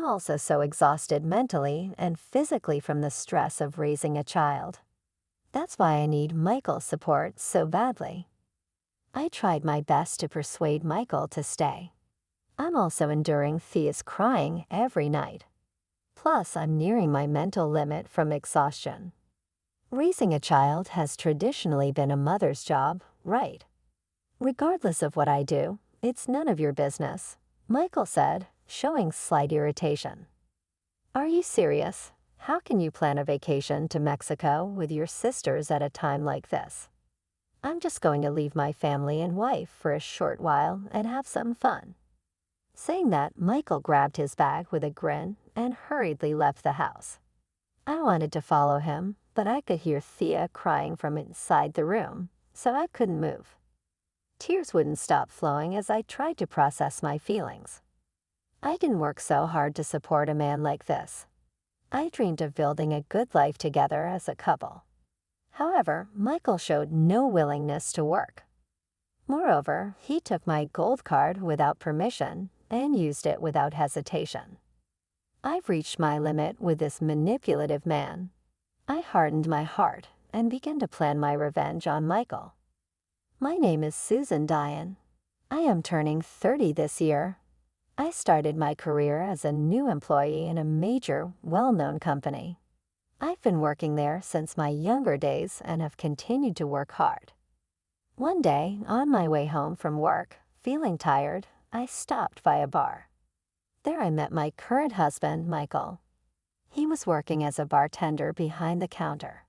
also so exhausted mentally and physically from the stress of raising a child. That's why I need Michael's support so badly. I tried my best to persuade Michael to stay. I'm also enduring Thea's crying every night. Plus, I'm nearing my mental limit from exhaustion. Raising a child has traditionally been a mother's job, right? Regardless of what I do, it's none of your business, Michael said, showing slight irritation. Are you serious? How can you plan a vacation to Mexico with your sisters at a time like this? I'm just going to leave my family and wife for a short while and have some fun. Saying that, Michael grabbed his bag with a grin and hurriedly left the house. I wanted to follow him, but I could hear Thea crying from inside the room, so I couldn't move. Tears wouldn't stop flowing as I tried to process my feelings. I didn't work so hard to support a man like this. I dreamed of building a good life together as a couple. However, Michael showed no willingness to work. Moreover, he took my gold card without permission and used it without hesitation. I've reached my limit with this manipulative man. I hardened my heart and began to plan my revenge on Michael. My name is Susan Diane. I am turning 30 this year. I started my career as a new employee in a major, well-known company. I've been working there since my younger days and have continued to work hard. One day, on my way home from work, feeling tired, I stopped by a bar. There I met my current husband, Michael. He was working as a bartender behind the counter.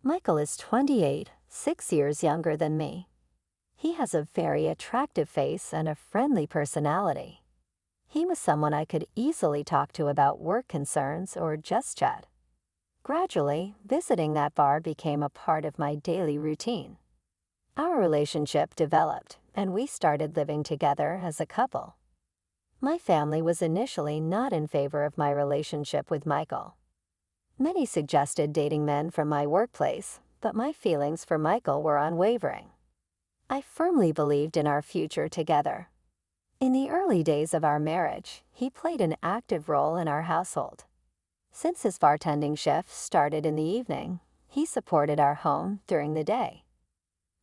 Michael is 28, 6 years younger than me. He has a very attractive face and a friendly personality. He was someone I could easily talk to about work concerns or just chat. Gradually, visiting that bar became a part of my daily routine. Our relationship developed, and we started living together as a couple. My family was initially not in favor of my relationship with Michael. Many suggested dating men from my workplace, but my feelings for Michael were unwavering. I firmly believed in our future together. In the early days of our marriage, he played an active role in our household. Since his bartending shift started in the evening, he supported our home during the day.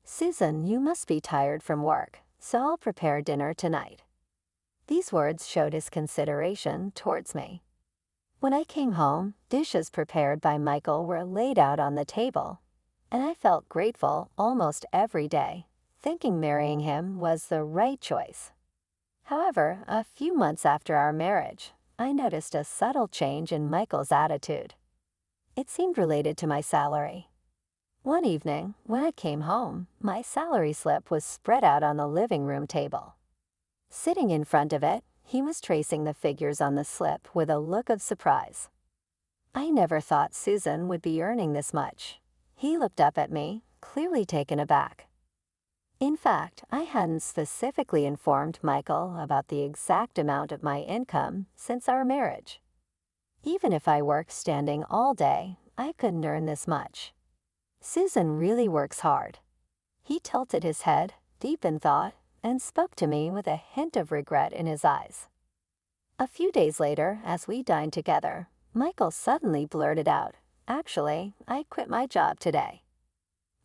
Susan, you must be tired from work, so I'll prepare dinner tonight. These words showed his consideration towards me. When I came home, dishes prepared by Michael were laid out on the table, and I felt grateful almost every day, thinking marrying him was the right choice. However, a few months after our marriage, I noticed a subtle change in Michael's attitude. It seemed related to my salary. One evening, when I came home, my salary slip was spread out on the living room table. Sitting in front of it, he was tracing the figures on the slip with a look of surprise. I never thought Susan would be earning this much. He looked up at me, clearly taken aback. In fact, I hadn't specifically informed Michael about the exact amount of my income since our marriage. Even if I worked standing all day, I couldn't earn this much. Susan really works hard. He tilted his head, deep in thought, and spoke to me with a hint of regret in his eyes. A few days later, as we dined together, Michael suddenly blurted out, "Actually, I quit my job today."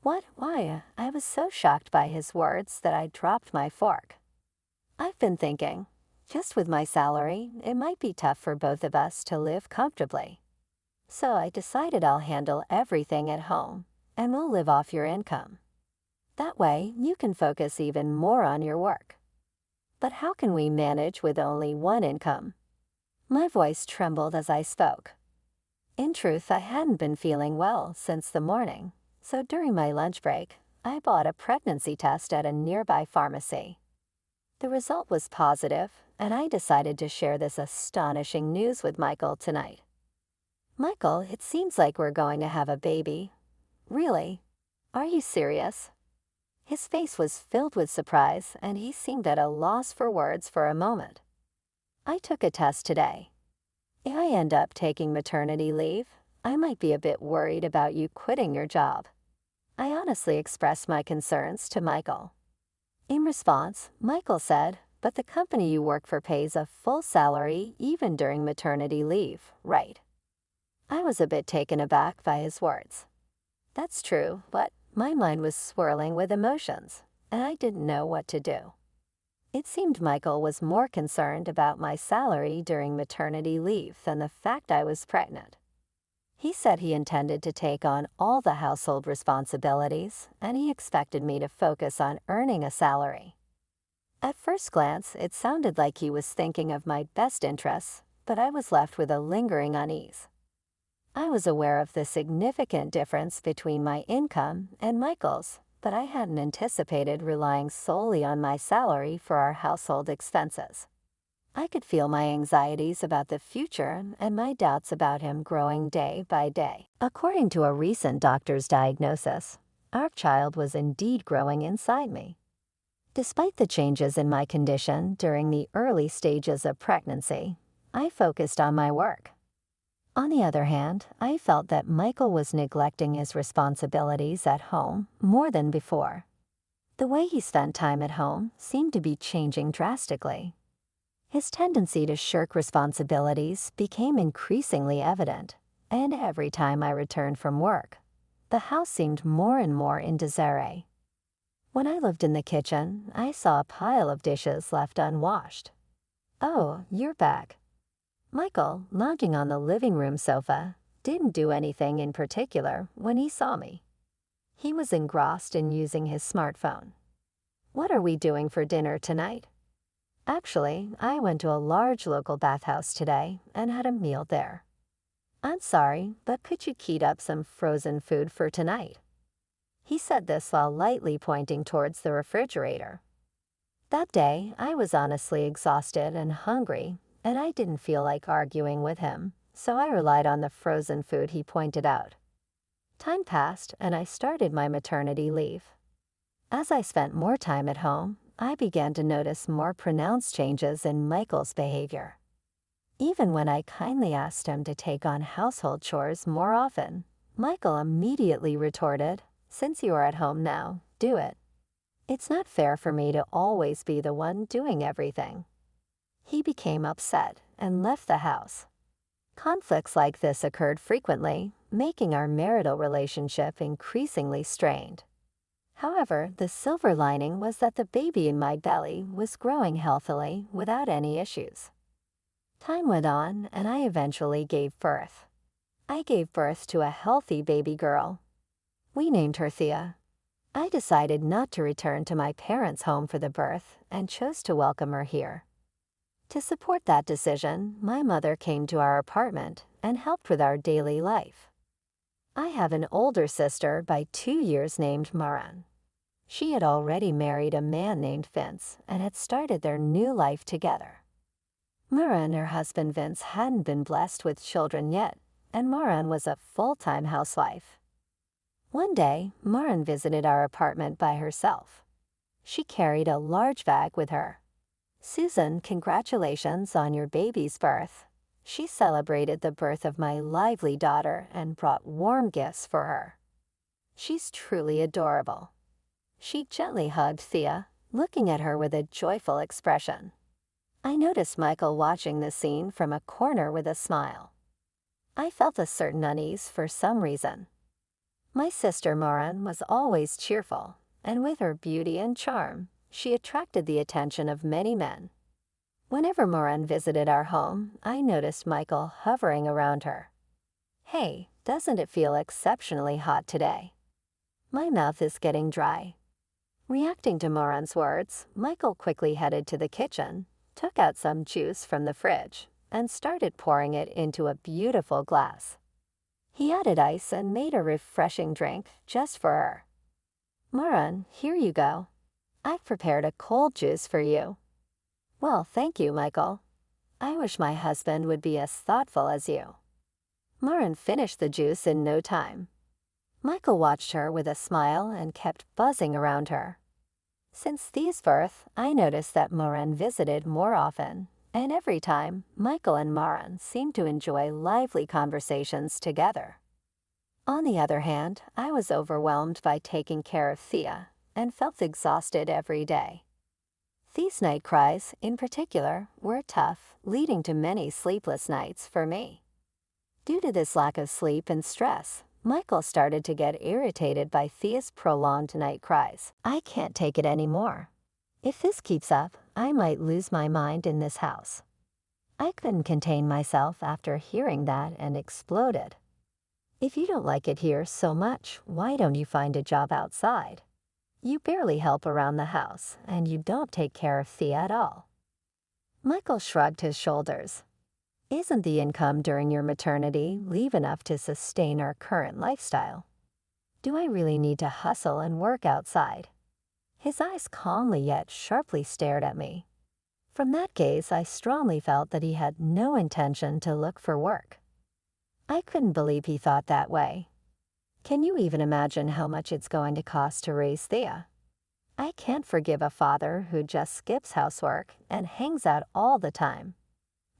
What? Why? I was so shocked by his words that I dropped my fork. I've been thinking, just with my salary, it might be tough for both of us to live comfortably. So I decided I'll handle everything at home, and we'll live off your income. That way, you can focus even more on your work. But how can we manage with only one income? My voice trembled as I spoke. In truth, I hadn't been feeling well since the morning, so during my lunch break, I bought a pregnancy test at a nearby pharmacy. The result was positive, and I decided to share this astonishing news with Michael tonight. "Michael, it seems like we're going to have a baby." "Really? Are you serious?" His face was filled with surprise, and he seemed at a loss for words for a moment. "I took a test today. If I end up taking maternity leave, I might be a bit worried about you quitting your job." I honestly expressed my concerns to Michael. In response, Michael said, but the company you work for pays a full salary even during maternity leave, right? I was a bit taken aback by his words. That's true, but my mind was swirling with emotions, and I didn't know what to do. It seemed Michael was more concerned about my salary during maternity leave than the fact I was pregnant. He said he intended to take on all the household responsibilities, and he expected me to focus on earning a salary. At first glance, it sounded like he was thinking of my best interests, but I was left with a lingering unease. I was aware of the significant difference between my income and Michael's, but I hadn't anticipated relying solely on my salary for our household expenses. I could feel my anxieties about the future and my doubts about him growing day by day. According to a recent doctor's diagnosis, our child was indeed growing inside me. Despite the changes in my condition during the early stages of pregnancy, I focused on my work. On the other hand, I felt that Michael was neglecting his responsibilities at home more than before. The way he spent time at home seemed to be changing drastically. His tendency to shirk responsibilities became increasingly evident, and every time I returned from work, the house seemed more and more in disarray. When I lived in the kitchen, I saw a pile of dishes left unwashed. "Oh, you're back." Michael, lounging on the living room sofa, didn't do anything in particular when he saw me. He was engrossed in using his smartphone. "What are we doing for dinner tonight?" "Actually, I went to a large local bathhouse today and had a meal there." "I'm sorry, but could you heat up some frozen food for tonight?" He said this while lightly pointing towards the refrigerator. That day, I was honestly exhausted and hungry, and I didn't feel like arguing with him, so I relied on the frozen food he pointed out. Time passed, and I started my maternity leave. As I spent more time at home, I began to notice more pronounced changes in Michael's behavior. Even when I kindly asked him to take on household chores more often, Michael immediately retorted, "Since you are at home now, do it. It's not fair for me to always be the one doing everything." He became upset and left the house. Conflicts like this occurred frequently, making our marital relationship increasingly strained. However, the silver lining was that the baby in my belly was growing healthily without any issues. Time went on, and I eventually gave birth. I gave birth to a healthy baby girl. We named her Thea. I decided not to return to my parents' home for the birth and chose to welcome her here. To support that decision, my mother came to our apartment and helped with our daily life. I have an older sister by 2 years named Maran. She had already married a man named Vince and had started their new life together. Maran and her husband Vince hadn't been blessed with children yet, and Maran was a full-time housewife. One day, Maran visited our apartment by herself. She carried a large bag with her. "Susan, congratulations on your baby's birth." She celebrated the birth of my lively daughter and brought warm gifts for her. "She's truly adorable." She gently hugged Thea, looking at her with a joyful expression. I noticed Michael watching the scene from a corner with a smile. I felt a certain unease for some reason. My sister Maran was always cheerful, and with her beauty and charm, she attracted the attention of many men. Whenever Maran visited our home, I noticed Michael hovering around her. "Hey, doesn't it feel exceptionally hot today? My mouth is getting dry." Reacting to Maran's words, Michael quickly headed to the kitchen, took out some juice from the fridge, and started pouring it into a beautiful glass. He added ice and made a refreshing drink just for her. "Maran, here you go. I've prepared a cold juice for you." "Well, thank you, Michael. I wish my husband would be as thoughtful as you." Maran finished the juice in no time. Michael watched her with a smile and kept buzzing around her. Since Thea's birth, I noticed that Maran visited more often, and every time, Michael and Maran seemed to enjoy lively conversations together. On the other hand, I was overwhelmed by taking care of Thea and felt exhausted every day. These night cries, in particular, were tough, leading to many sleepless nights for me. Due to this lack of sleep and stress, Michael started to get irritated by Thea's prolonged night cries. I can't take it anymore. If this keeps up, I might lose my mind in this house. I couldn't contain myself after hearing that and exploded. If you don't like it here so much, why don't you find a job outside? You barely help around the house, and you don't take care of Thea at all. Michael shrugged his shoulders. Isn't the income during your maternity leave enough to sustain our current lifestyle? Do I really need to hustle and work outside? His eyes calmly yet sharply stared at me. From that gaze, I strongly felt that he had no intention to look for work. I couldn't believe he thought that way. Can you even imagine how much it's going to cost to raise Thea? I can't forgive a father who just skips housework and hangs out all the time.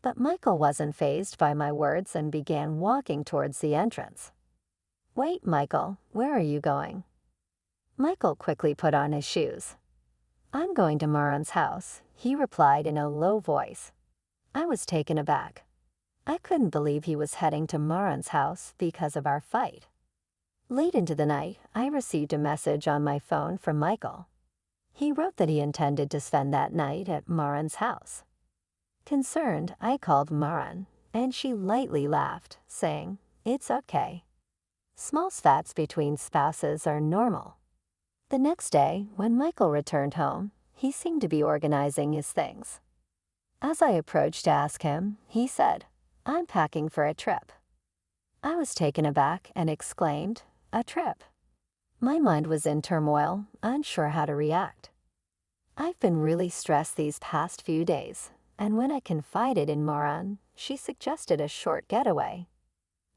But Michael wasn't fazed by my words and began walking towards the entrance. Wait, Michael, where are you going? Michael quickly put on his shoes. I'm going to Maran's house, he replied in a low voice. I was taken aback. I couldn't believe he was heading to Maran's house because of our fight. Late into the night, I received a message on my phone from Michael. He wrote that he intended to spend that night at Maran's house. Concerned, I called Maran, and she lightly laughed, saying, "It's okay. Small spats between spouses are normal." The next day, when Michael returned home, he seemed to be organizing his things. As I approached to ask him, he said, "I'm packing for a trip." I was taken aback and exclaimed, "A trip?" My mind was in turmoil, unsure how to react. I've been really stressed these past few days, and when I confided in Maran, she suggested a short getaway.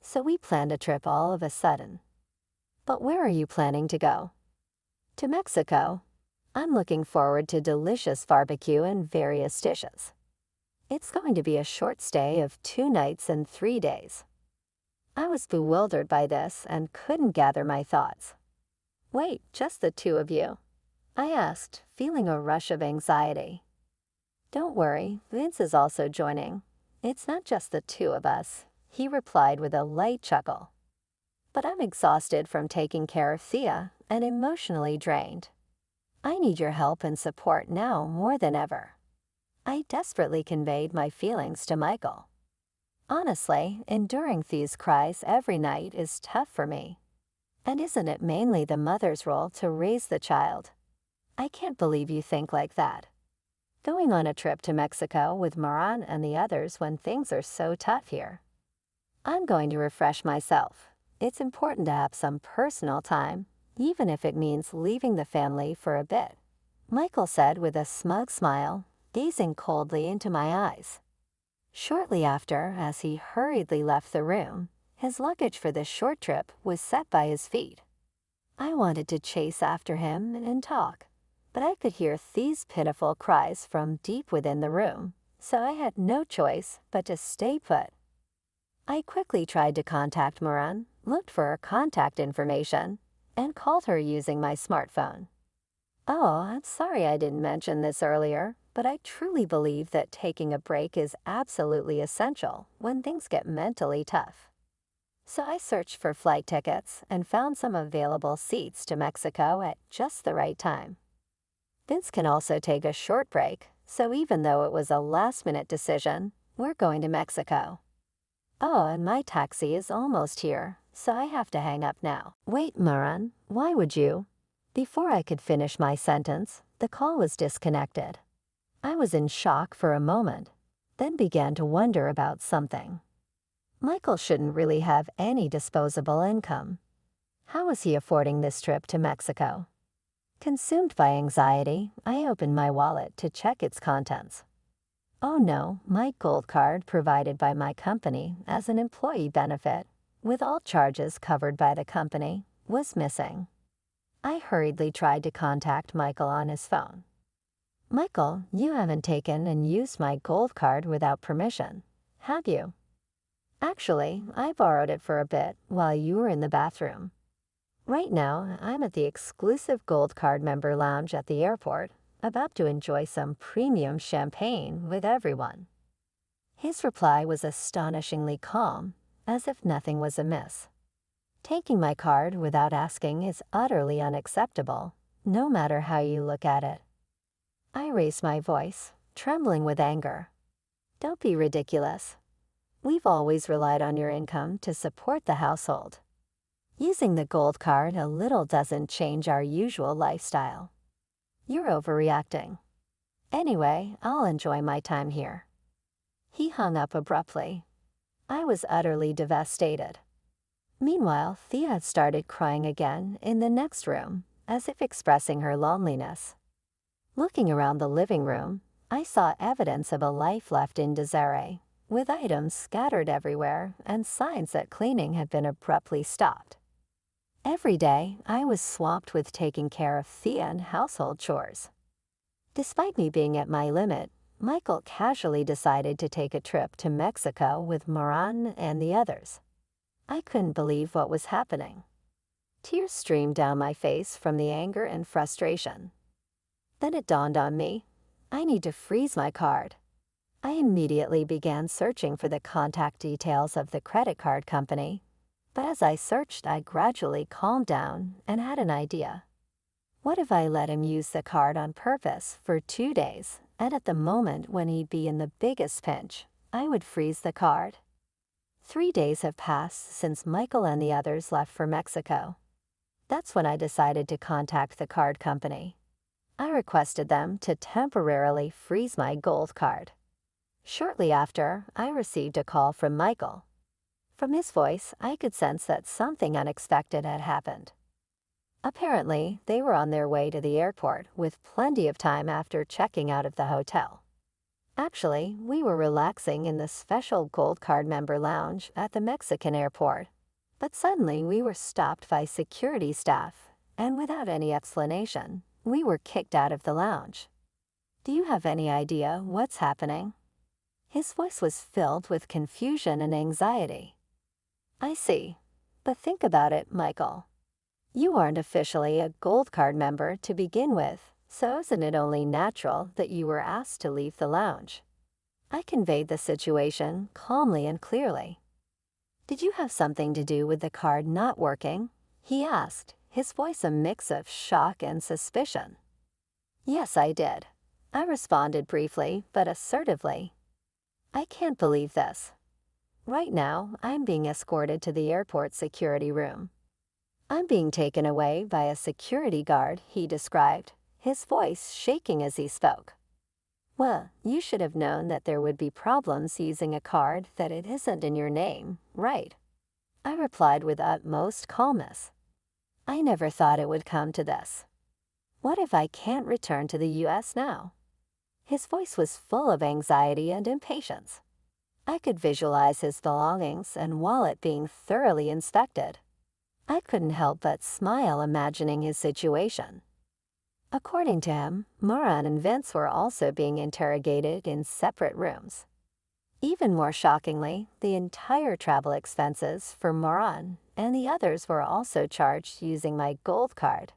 So we planned a trip all of a sudden. But where are you planning to go? To Mexico. I'm looking forward to delicious barbecue and various dishes. It's going to be a short stay of 2 nights and 3 days. I was bewildered by this and couldn't gather my thoughts. Wait, just the 2 of you? I asked, feeling a rush of anxiety. Don't worry, Vince is also joining. It's not just the 2 of us, he replied with a light chuckle. But I'm exhausted from taking care of Thea and emotionally drained. I need your help and support now more than ever. I desperately conveyed my feelings to Michael. Honestly, enduring Thea's cries every night is tough for me. And isn't it mainly the mother's role to raise the child? I can't believe you think like that. Going on a trip to Mexico with Maran and the others when things are so tough here. I'm going to refresh myself. It's important to have some personal time, even if it means leaving the family for a bit, Michael said with a smug smile, gazing coldly into my eyes. Shortly after, as he hurriedly left the room, his luggage for this short trip was set by his feet. I wanted to chase after him and talk, but I could hear Thea's pitiful cries from deep within the room, so I had no choice but to stay put. I quickly tried to contact Maran, looked for her contact information, and called her using my smartphone. Oh, I'm sorry I didn't mention this earlier, but I truly believe that taking a break is absolutely essential when things get mentally tough. So I searched for flight tickets and found some available seats to Mexico at just the right time. Vince can also take a short break, so even though it was a last-minute decision, we're going to Mexico. Oh, and my taxi is almost here, so I have to hang up now. Wait, Maran, why would you? Before I could finish my sentence, the call was disconnected. I was in shock for a moment, then began to wonder about something. Michael shouldn't really have any disposable income. How was he affording this trip to Mexico? Consumed by anxiety, I opened my wallet to check its contents. Oh no, my gold card provided by my company as an employee benefit, with all charges covered by the company, was missing. I hurriedly tried to contact Michael on his phone. Michael, you haven't taken and used my gold card without permission, have you? Actually, I borrowed it for a bit while you were in the bathroom. Right now, I'm at the exclusive Gold Card member lounge at the airport, about to enjoy some premium champagne with everyone. His reply was astonishingly calm, as if nothing was amiss. Taking my card without asking is utterly unacceptable, no matter how you look at it. I raised my voice, trembling with anger. Don't be ridiculous. We've always relied on your income to support the household. Using the gold card a little doesn't change our usual lifestyle. You're overreacting. Anyway, I'll enjoy my time here. He hung up abruptly. I was utterly devastated. Meanwhile, Thea started crying again in the next room, as if expressing her loneliness. Looking around the living room, I saw evidence of a life left in disarray, with items scattered everywhere and signs that cleaning had been abruptly stopped. Every day, I was swamped with taking care of Thea and household chores. Despite me being at my limit, Michael casually decided to take a trip to Mexico with Moran and the others. I couldn't believe what was happening. Tears streamed down my face from the anger and frustration. Then it dawned on me, I need to freeze my card. I immediately began searching for the contact details of the credit card company, but as I searched, I gradually calmed down and had an idea. What if I let him use the card on purpose for 2 days, and at the moment when he'd be in the biggest pinch, I would freeze the card? 3 days have passed since Michael and the others left for Mexico. That's when I decided to contact the card company. I requested them to temporarily freeze my gold card. Shortly after, I received a call from Michael. From his voice, I could sense that something unexpected had happened. Apparently, they were on their way to the airport with plenty of time after checking out of the hotel. Actually, we were relaxing in the special Gold Card member lounge at the Mexican airport, but suddenly we were stopped by security staff, and without any explanation, we were kicked out of the lounge. Do you have any idea what's happening? His voice was filled with confusion and anxiety. I see, but think about it, Michael. You aren't officially a Gold Card member to begin with, so isn't it only natural that you were asked to leave the lounge? I conveyed the situation calmly and clearly. Did you have something to do with the card not working? He asked, his voice a mix of shock and suspicion. Yes, I did. I responded briefly but assertively. I can't believe this. Right now, I'm being escorted to the airport security room. I'm being taken away by a security guard, he described, his voice shaking as he spoke. Well, you should have known that there would be problems using a card that it isn't in your name, right? I replied with utmost calmness. I never thought it would come to this. What if I can't return to the U.S. now? His voice was full of anxiety and impatience. I could visualize his belongings and wallet being thoroughly inspected. I couldn't help but smile imagining his situation. According to him, Moran and Vince were also being interrogated in separate rooms. Even more shockingly, the entire travel expenses for Moran and the others were also charged using my gold card.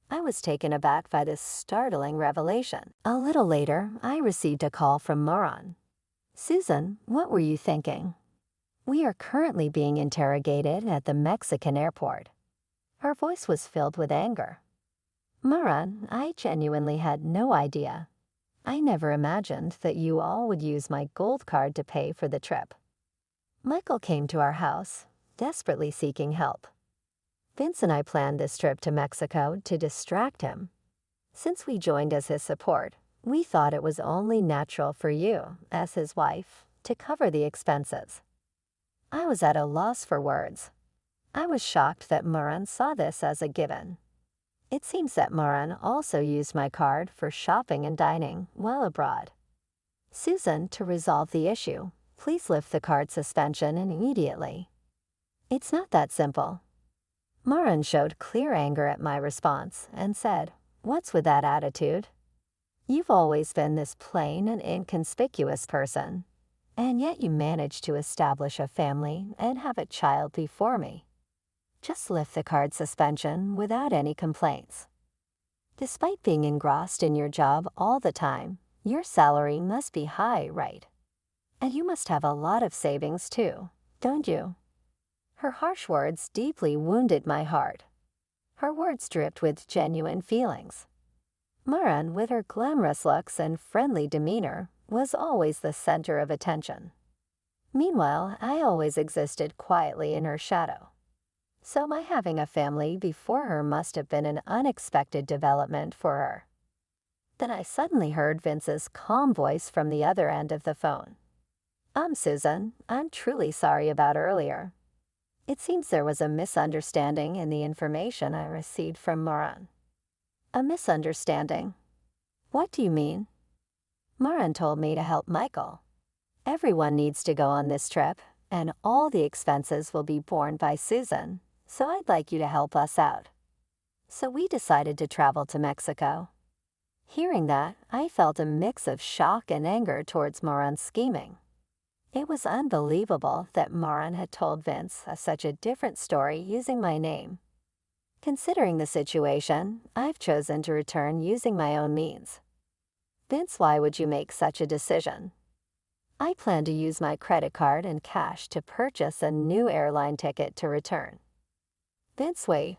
I was taken aback by this startling revelation. A little later, I received a call from Moran. Susan, what were you thinking? We are currently being interrogated at the Mexican airport. Her voice was filled with anger. Moran, I genuinely had no idea. I never imagined that you all would use my gold card to pay for the trip. Michael came to our house, desperately seeking help. Vince and I planned this trip to Mexico to distract him. Since we joined as his support, we thought it was only natural for you, as his wife, to cover the expenses. I was at a loss for words. I was shocked that Moran saw this as a given. It seems that Moran also used my card for shopping and dining while abroad. Susan, to resolve the issue, please lift the card suspension immediately. It's not that simple. Moran showed clear anger at my response and said, "What's with that attitude? You've always been this plain and inconspicuous person, and yet you managed to establish a family and have a child before me. Just lift the card suspension without any complaints." Despite being engrossed in your job all the time, your salary must be high, right? And you must have a lot of savings too, don't you? Her harsh words deeply wounded my heart. Her words dripped with genuine feelings. Maran, with her glamorous looks and friendly demeanor, was always the center of attention. Meanwhile, I always existed quietly in her shadow. So my having a family before her must have been an unexpected development for her. Then I suddenly heard Vince's calm voice from the other end of the phone. Susan, I'm truly sorry about earlier. It seems there was a misunderstanding in the information I received from Maran." "A misunderstanding? What do you mean?" "Maran told me to help Michael. Everyone needs to go on this trip, and all the expenses will be borne by Susan, so I'd like you to help us out." So we decided to travel to Mexico. Hearing that, I felt a mix of shock and anger towards Maran's scheming. It was unbelievable that Maran had told Vince such a different story using my name. Considering the situation, I've chosen to return using my own means. "Vince, why would you make such a decision?" "I plan to use my credit card and cash to purchase a new airline ticket to return." "Vince, wait,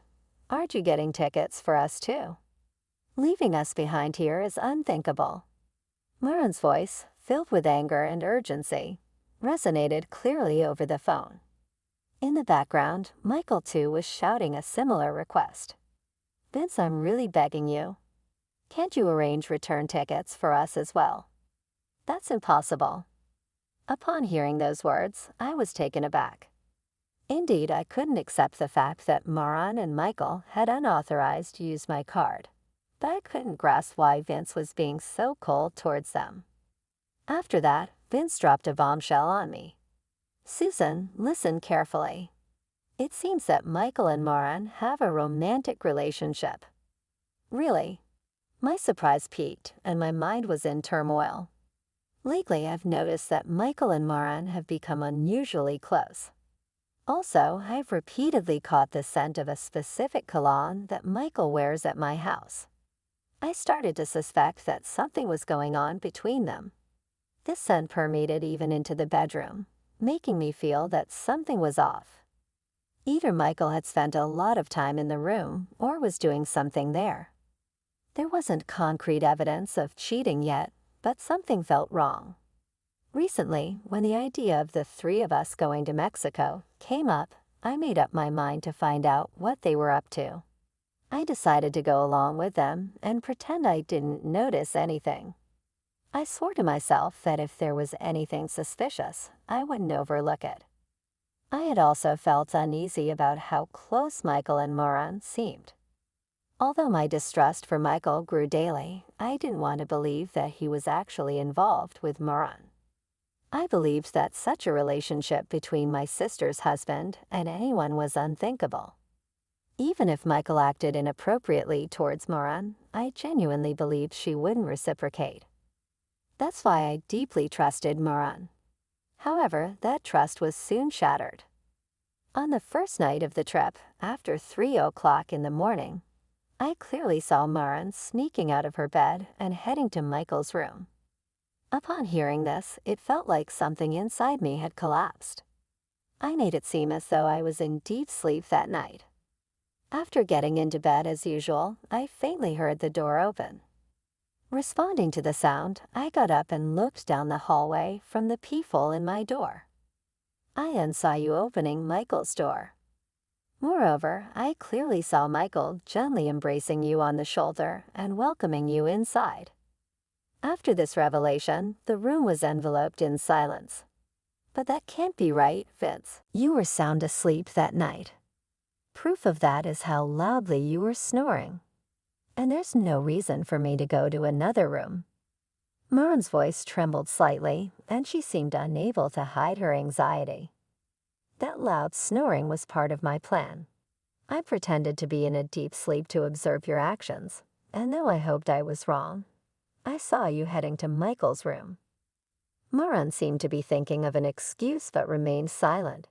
aren't you getting tickets for us too? Leaving us behind here is unthinkable." Maran's voice, filled with anger and urgency, resonated clearly over the phone. In the background, Michael too was shouting a similar request. "Vince, I'm really begging you. Can't you arrange return tickets for us as well?" "That's impossible." Upon hearing those words, I was taken aback. Indeed, I couldn't accept the fact that Maran and Michael had unauthorized used my card, but I couldn't grasp why Vince was being so cold towards them. After that, Vince dropped a bombshell on me. "Susan, listen carefully. It seems that Michael and Maran have a romantic relationship." "Really?" My surprise peaked, and my mind was in turmoil. Lately, I've noticed that Michael and Maran have become unusually close. Also, I've repeatedly caught the scent of a specific cologne that Michael wears at my house. I started to suspect that something was going on between them. This scent permeated even into the bedroom, making me feel that something was off. Either Michael had spent a lot of time in the room or was doing something there. There wasn't concrete evidence of cheating yet, but something felt wrong. Recently, when the idea of the three of us going to Mexico came up, I made up my mind to find out what they were up to. I decided to go along with them and pretend I didn't notice anything. I swore to myself that if there was anything suspicious, I wouldn't overlook it. I had also felt uneasy about how close Michael and Maran seemed. Although my distrust for Michael grew daily, I didn't want to believe that he was actually involved with Maran. I believed that such a relationship between my sister's husband and anyone was unthinkable. Even if Michael acted inappropriately towards Maran, I genuinely believed she wouldn't reciprocate. That's why I deeply trusted Maran. However, that trust was soon shattered. On the first night of the trip, after 3 o'clock in the morning, I clearly saw Maran sneaking out of her bed and heading to Michael's room. Upon hearing this, it felt like something inside me had collapsed. I made it seem as though I was in deep sleep that night. After getting into bed as usual, I faintly heard the door open. Responding to the sound, I got up and looked down the hallway from the peephole in my door. I then saw you opening Michael's door. Moreover, I clearly saw Michael gently embracing you on the shoulder and welcoming you inside. After this revelation, the room was enveloped in silence. "But that can't be right, Vince. You were sound asleep that night. Proof of that is how loudly you were snoring. And there's no reason for me to go to another room." Maran's voice trembled slightly, and she seemed unable to hide her anxiety. That loud snoring was part of my plan. I pretended to be in a deep sleep to observe your actions, and though I hoped I was wrong, I saw you heading to Michael's room. Maran seemed to be thinking of an excuse but remained silent.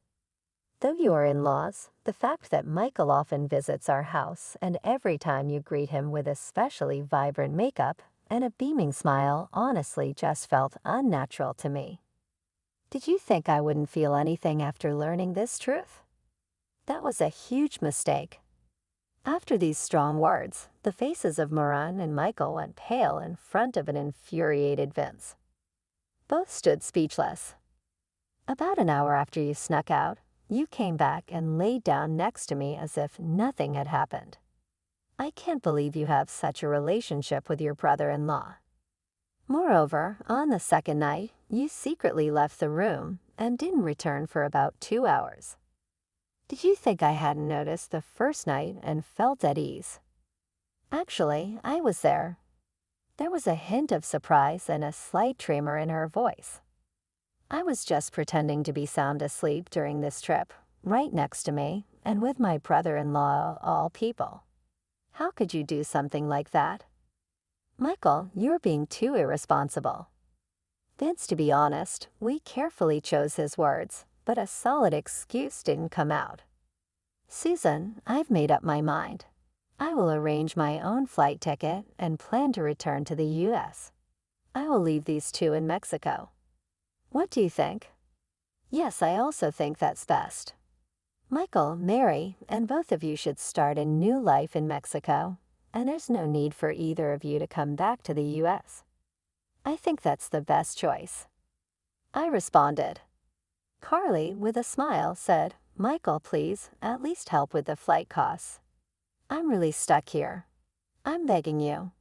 Though you are in-laws, the fact that Michael often visits our house and every time you greet him with especially vibrant makeup and a beaming smile honestly just felt unnatural to me. Did you think I wouldn't feel anything after learning this truth? That was a huge mistake. After these strong words, the faces of Moran and Michael went pale in front of an infuriated Vince. Both stood speechless. About an hour after you snuck out, you came back and laid down next to me as if nothing had happened. I can't believe you have such a relationship with your brother-in-law. Moreover, on the second night, you secretly left the room and didn't return for about 2 hours. Did you think I hadn't noticed the first night and felt at ease? Actually, I was there. There was a hint of surprise and a slight tremor in her voice. I was just pretending to be sound asleep during this trip, right next to me, and with my brother-in-law, all people. How could you do something like that? Michael, you're being too irresponsible. Vince, to be honest, we carefully chose his words, but a solid excuse didn't come out. Susan, I've made up my mind. I will arrange my own flight ticket and plan to return to the U.S. I will leave these two in Mexico. What do you think? Yes, I also think that's best. Michael, Mary, and both of you should start a new life in Mexico, and there's no need for either of you to come back to the U.S. I think that's the best choice. I responded. Carly, with a smile, said, Michael, please, at least help with the flight costs. I'm really stuck here. I'm begging you.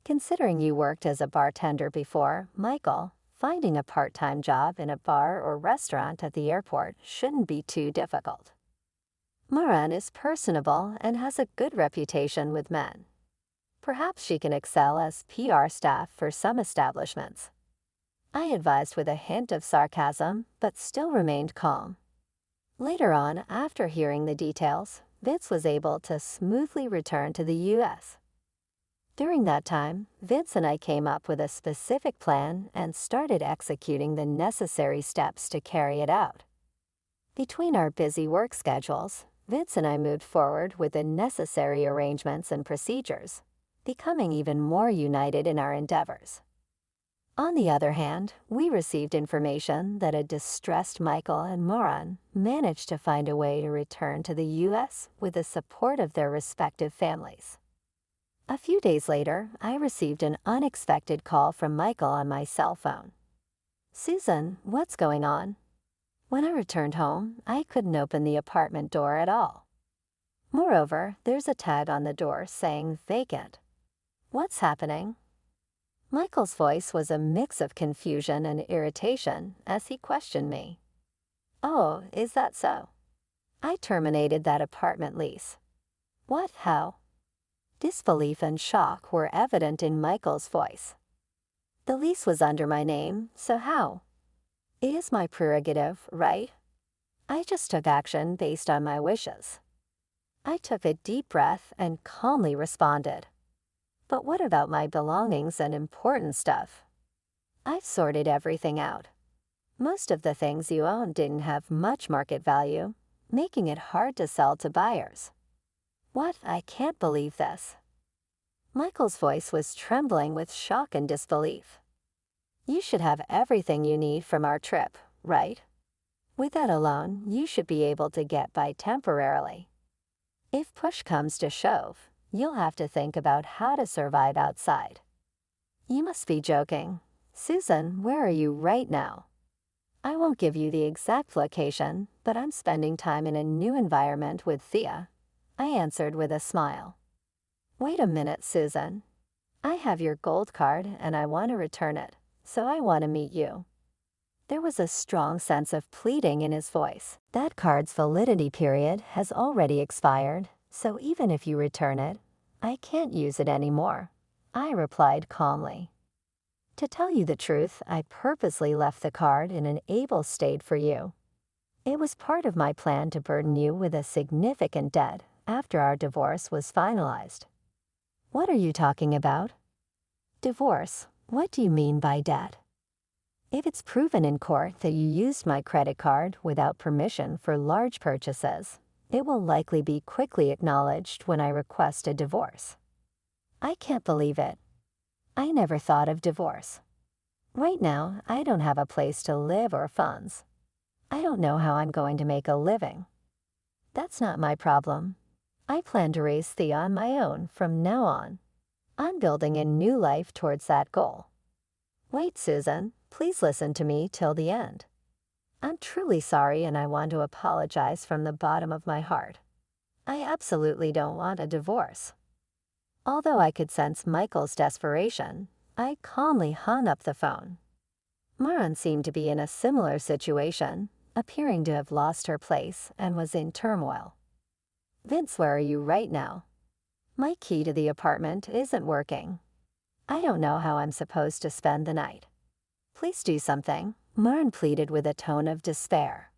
Considering you worked as a bartender before, Michael, finding a part-time job in a bar or restaurant at the airport shouldn't be too difficult. Moran is personable and has a good reputation with men. Perhaps she can excel as PR staff for some establishments. I advised with a hint of sarcasm, but still remained calm. Later on, after hearing the details, Vince was able to smoothly return to the U.S. During that time, Vince and I came up with a specific plan and started executing the necessary steps to carry it out. Between our busy work schedules, Vince and I moved forward with the necessary arrangements and procedures, becoming even more united in our endeavors. On the other hand, we received information that a distressed Michael and Moran managed to find a way to return to the U.S. with the support of their respective families. A few days later, I received an unexpected call from Michael on my cell phone. Susan, what's going on? When I returned home, I couldn't open the apartment door at all. Moreover, there's a tag on the door saying vacant. What's happening? Michael's voice was a mix of confusion and irritation as he questioned me. Oh, is that so? I terminated that apartment lease. What? How? Disbelief and shock were evident in Michael's voice. The lease was under my name, so how? It is my prerogative, right? I just took action based on my wishes. I took a deep breath and calmly responded. But what about my belongings and important stuff? I've sorted everything out. Most of the things you own didn't have much market value, making it hard to sell to buyers. What? I can't believe this. Michael's voice was trembling with shock and disbelief. You should have everything you need from our trip, right? With that alone, you should be able to get by temporarily. If push comes to shove, you'll have to think about how to survive outside. You must be joking. Susan, where are you right now? I won't give you the exact location, but I'm spending time in a new environment with Thea, I answered with a smile. Wait a minute, Susan. I have your gold card and I want to return it, so I want to meet you. There was a strong sense of pleading in his voice. That card's validity period has already expired, so even if you return it, I can't use it anymore, I replied calmly. To tell you the truth, I purposely left the card in an able state for you. It was part of my plan to burden you with a significant debt after our divorce was finalized. What are you talking about? Divorce? What do you mean by debt? If it's proven in court that you used my credit card without permission for large purchases, it will likely be quickly acknowledged when I request a divorce. I can't believe it. I never thought of divorce. Right now, I don't have a place to live or funds. I don't know how I'm going to make a living. That's not my problem. I plan to raise Thea on my own from now on. I'm building a new life towards that goal. Wait, Susan, please listen to me till the end. I'm truly sorry and I want to apologize from the bottom of my heart. I absolutely don't want a divorce. Although I could sense Michael's desperation, I calmly hung up the phone. Maran seemed to be in a similar situation, appearing to have lost her place and was in turmoil. Vince, where are you right now? My key to the apartment isn't working. I don't know how I'm supposed to spend the night. Please do something, Maran pleaded with a tone of despair.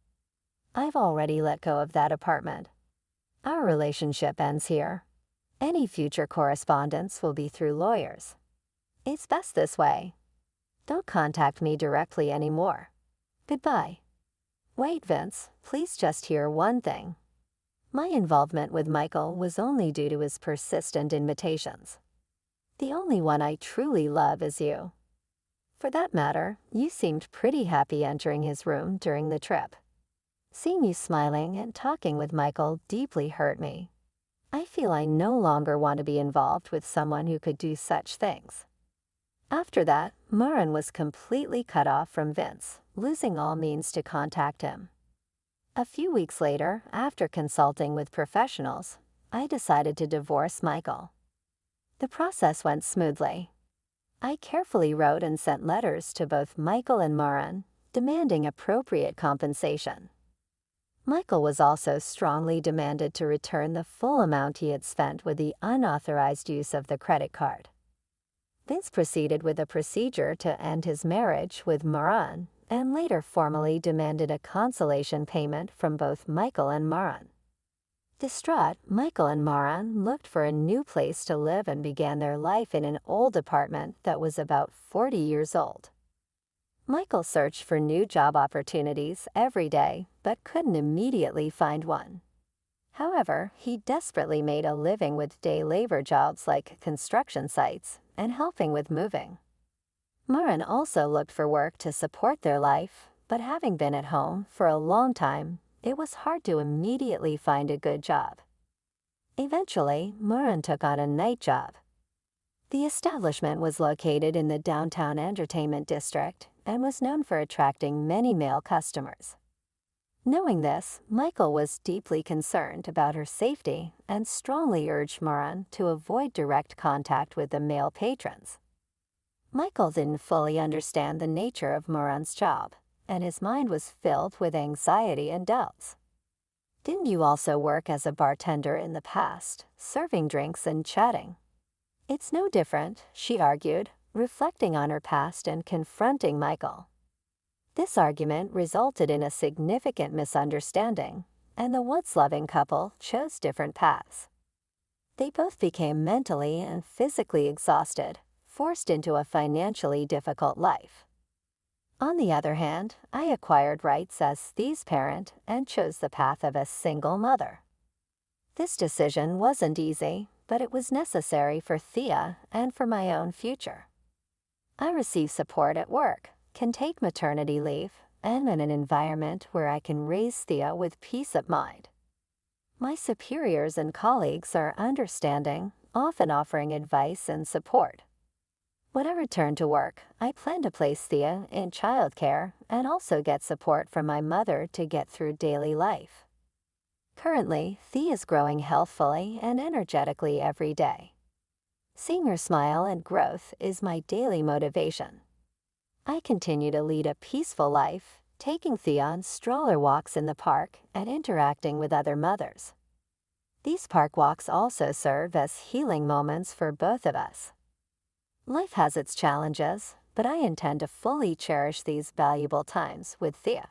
I've already let go of that apartment. Our relationship ends here. Any future correspondence will be through lawyers. It's best this way. Don't contact me directly anymore. Goodbye. Wait, Vince, please just hear one thing. My involvement with Michael was only due to his persistent invitations. The only one I truly love is you. For that matter, you seemed pretty happy entering his room during the trip. Seeing you smiling and talking with Michael deeply hurt me. I feel I no longer want to be involved with someone who could do such things. After that, Maran was completely cut off from Vince, losing all means to contact him. A few weeks later, after consulting with professionals, I decided to divorce Michael. The process went smoothly. I carefully wrote and sent letters to both Michael and Maran, demanding appropriate compensation. Michael was also strongly demanded to return the full amount he had spent with the unauthorized use of the credit card. Vince proceeded with a procedure to end his marriage with Maran and later formally demanded a consolation payment from both Michael and Maran. Distraught, Michael and Maran looked for a new place to live and began their life in an old apartment that was about 40 years old. Michael searched for new job opportunities every day but couldn't immediately find one. However, he desperately made a living with day labor jobs like construction sites and helping with moving. Maran also looked for work to support their life, but having been at home for a long time, it was hard to immediately find a good job. Eventually, Maran took on a night job. The establishment was located in the downtown entertainment district and was known for attracting many male customers. Knowing this, Michael was deeply concerned about her safety and strongly urged Maran to avoid direct contact with the male patrons. Michael didn't fully understand the nature of Maran's job, and his mind was filled with anxiety and doubts. Didn't you also work as a bartender in the past, serving drinks and chatting? It's no different, she argued, reflecting on her past and confronting Michael. This argument resulted in a significant misunderstanding, and the once-loving couple chose different paths. They both became mentally and physically exhausted, forced into a financially difficult life. On the other hand, I acquired rights as Thea's parent and chose the path of a single mother. This decision wasn't easy, but it was necessary for Thea and for my own future. I receive support at work, can take maternity leave, and in an environment where I can raise Thea with peace of mind. My superiors and colleagues are understanding, often offering advice and support. When I return to work, I plan to place Thea in childcare and also get support from my mother to get through daily life. Currently, Thea is growing healthfully and energetically every day. Seeing her smile and growth is my daily motivation. I continue to lead a peaceful life, taking Thea on stroller walks in the park and interacting with other mothers. These park walks also serve as healing moments for both of us. Life has its challenges, but I intend to fully cherish these valuable times with Thea.